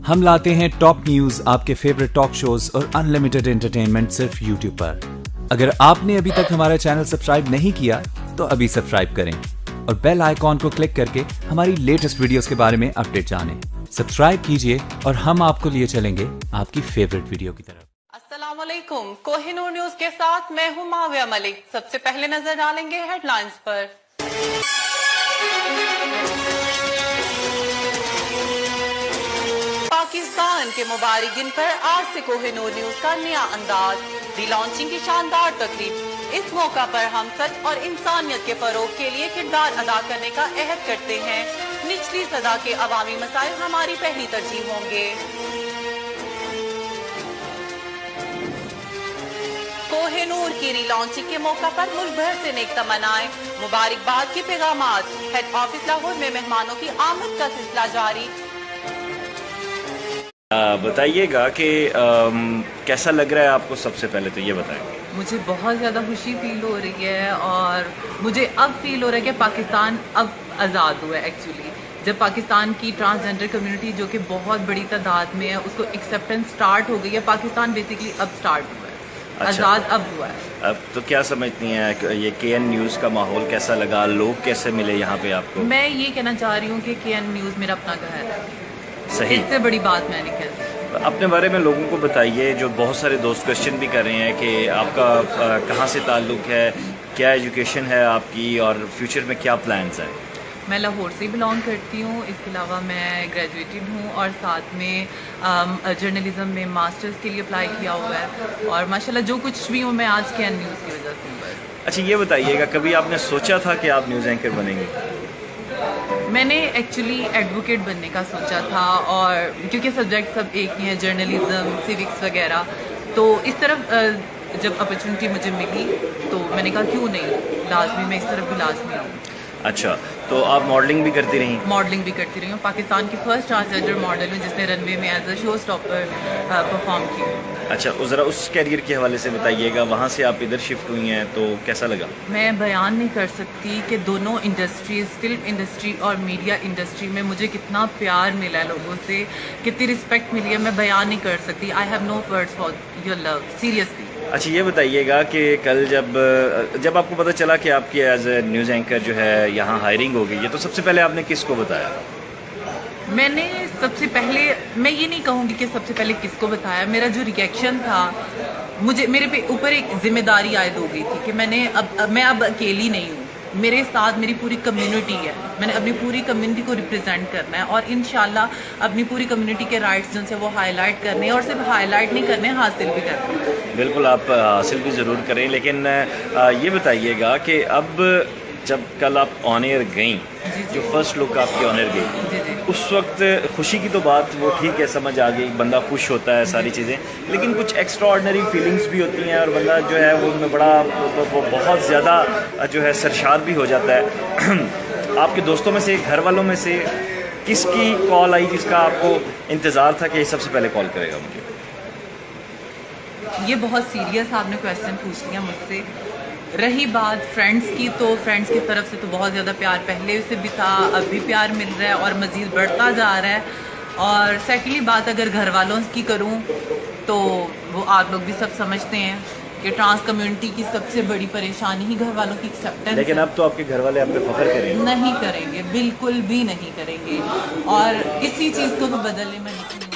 ہم لاتے ہیں ٹاپ نیوز، آپ کے فیوریٹ ٹاک شوز اور انلمیٹڈ انٹرٹینمنٹ صرف یوٹیوب پر۔ اگر آپ نے ابھی تک ہمارا چینل سبسکرائب نہیں کیا تو ابھی سبسکرائب کریں اور بیل آئیکن کو کلک کر کے ہماری لیٹسٹ ویڈیوز کے بارے میں اپڈیٹ جانیں۔ سبسکرائب کیجئے اور ہم آپ کو لیے چلیں گے آپ کی فیوریٹ ویڈیو کی طرف۔ السلام علیکم، کوہ نور نیوز کے ساتھ میں ہوں معاویہ ملک۔ سب سے پہلے نظر ڈالیں گے ہیڈ لائنز پر۔ پاکستان کے مبارک دن پر آج سے کوہ نور نیوز کا نیا انداز، ری لانچنگ کی شاندار تقریب۔ اس موقع پر ہم سچ اور انسانیت کے فروغ کے لیے کردار ادا کرنے کا عہد کرتے ہیں۔ نچلی سطح کے عوامی مسائل ہماری پہلی ترجیح ہوں گے۔ کوہ نور کی ری لانچنگ کے موقع پر ملک بھر سے نیک تمنائیں، مبارکباد کے پیغامات۔ ہیڈ آفس لاہور میں مہمانوں کی آمد کا سلسلہ جاری۔ بتائیے گا کہ کیسا لگ رہا ہے آپ کو؟ سب سے پہلے تو یہ بتائیں۔ مجھے بہت زیادہ خوشی فیل ہو رہی ہے اور مجھے اب فیل ہو رہا ہے کہ پاکستان اب آزاد ہوا ہے۔ ایکچولی جب پاکستان کی ٹرانسجینڈر کمیونٹی جو کہ بہت بڑی تعداد میں ہے، اس کو ایکسیپٹنس سٹارٹ ہو گئی ہے، پاکستان بیسیکلی اب سٹارٹ ہوا ہے، آزاد اب ہوا ہے۔ اب تو کیا سمجھتی ہیں یہ کے این نیوز کا ماحول کیسا لگا؟ لوگ کیسے ملے یہاں پہ آپ کو؟ میں یہ کہنا چاہ رہی ہوں کہ کے این نیوز میرا اپنا گھر ہے۔ صحیح، اس سے بڑی بات میں نہیں کہہ سکتی۔ اپنے بارے میں لوگوں کو بتائیے، جو بہت سارے دوست کوشچن بھی کر رہے ہیں کہ آپ کا کہاں سے تعلق ہے، کیا ایجوکیشن ہے آپ کی، اور فیوچر میں کیا پلانز ہیں؟ میں لاہور سے بلانگ کرتی ہوں، اس کے علاوہ میں گریجویٹڈ ہوں اور ساتھ میں جرنلزم میں ماسٹرز کے لیے اپلائی کیا ہوا ہے، اور ماشاءاللہ جو کچھ بھی ہوں میں آج کے این نیوز کی وجہ سے ہوں بس۔ اچھا یہ بتائیے گا، کبھی آپ نے سوچا تھا کہ آپ نیوز اینکر بنیں گے؟ میں نے ایکچولی ایڈوکیٹ بننے کا سوچا تھا، اور کیونکہ سبجیکٹ سب ایک ہی ہیں، جرنلزم، سیوکس وغیرہ، تو اس طرف جب اپرچونٹی مجھے ملی تو میں نے کہا کیوں نہیں، لازمی میں اس طرف بھی لازمی ہوں۔ اچھا، تو آپ ماڈلنگ بھی کرتی رہیں؟ ماڈلنگ بھی کرتی رہی ہوں، پاکستان کی فرسٹ ٹرانسجینڈر ماڈل ہوں جس نے رن وے میں ایز اے شو اسٹاپر پرفارم کی۔ اچھا، ذرا اس کیریئر کے حوالے سے بتائیے گا، وہاں سے آپ ادھر شفٹ ہوئی ہیں تو کیسا لگا؟ میں بیان نہیں کر سکتی کہ دونوں انڈسٹریز، فلم انڈسٹری اور میڈیا انڈسٹری میں مجھے کتنا پیار ملا ہے لوگوں سے، کتنی رسپیکٹ ملی ہے، میں بیان نہیں کر سکتی۔ I have no words for your love, seriously. اچھا یہ بتائیے گا کہ کل جب آپ کو پتہ چلا کہ آپ کی ایز اے نیوز اینکر جو ہے یہاں ہائرنگ ہو گئی ہے، تو سب سے پہلے آپ نے کس کو بتایا؟ میں نے سب سے پہلے، میں یہ نہیں کہوں گی کہ سب سے پہلے کس کو بتایا، میرا جو ریئیکشن تھا، میرے پہ اوپر ایک ذمہ داری عائد ہو گئی تھی کہ میں اب اکیلی نہیں ہوں، میرے ساتھ میری پوری کمیونٹی ہے، میں نے اپنی پوری کمیونٹی کو ریپرزینٹ کرنا ہے، اور انشاءاللہ اپنی پوری کمیونٹی کے رائٹس جن سے وہ ہائی لائٹ کرنے ہیں، اور صرف ہائی لائٹ نہیں کرنے، حاصل بھی کرنے ہیں۔ بالکل، آپ حاصل بھی ضرور کریں، لیکن یہ بتائیے گا کہ اب جب کل آپ آن ایئر گئیں، جو فرسٹ لک آپ کی آن ایئر گئی، اس وقت خوشی کی تو بات وہ ٹھیک ہے، سمجھ آ گئی، بندہ خوش ہوتا ہے ساری چیزیں، لیکن کچھ ایکسٹرا آرڈنری فیلنگس بھی ہوتی ہیں، اور بندہ جو ہے وہ بہت زیادہ جو ہے سرشار بھی ہو جاتا ہے۔ آپ کے دوستوں میں سے، گھر والوں میں سے کس کی کال آئی جس کا آپ کو انتظار تھا کہ یہ سب سے پہلے کال کرے گا مجھے؟ یہ بہت سیریس آپ نے کویسچن پوچھ لیا مجھ سے۔ رہی بات فرینڈس کی، تو فرینڈس کی طرف سے تو بہت زیادہ پیار پہلے سے بھی تھا، اب بھی پیار مل رہا ہے اور مزید بڑھتا جا رہا ہے۔ اور سیکنڈلی بات اگر گھر والوں کی کروں تو وہ آپ لوگ بھی سب سمجھتے ہیں کہ ٹرانس کمیونٹی کی سب سے بڑی پریشانی ہی گھر والوں کی ایکسیپٹنس۔ لیکن اب تو آپ کے گھر والے آپ پہ فخر کریں گے؟ نہیں کریں گے، بالکل بھی نہیں کریں گے، اور اسی چیز کو تو بدلنے میں نہیں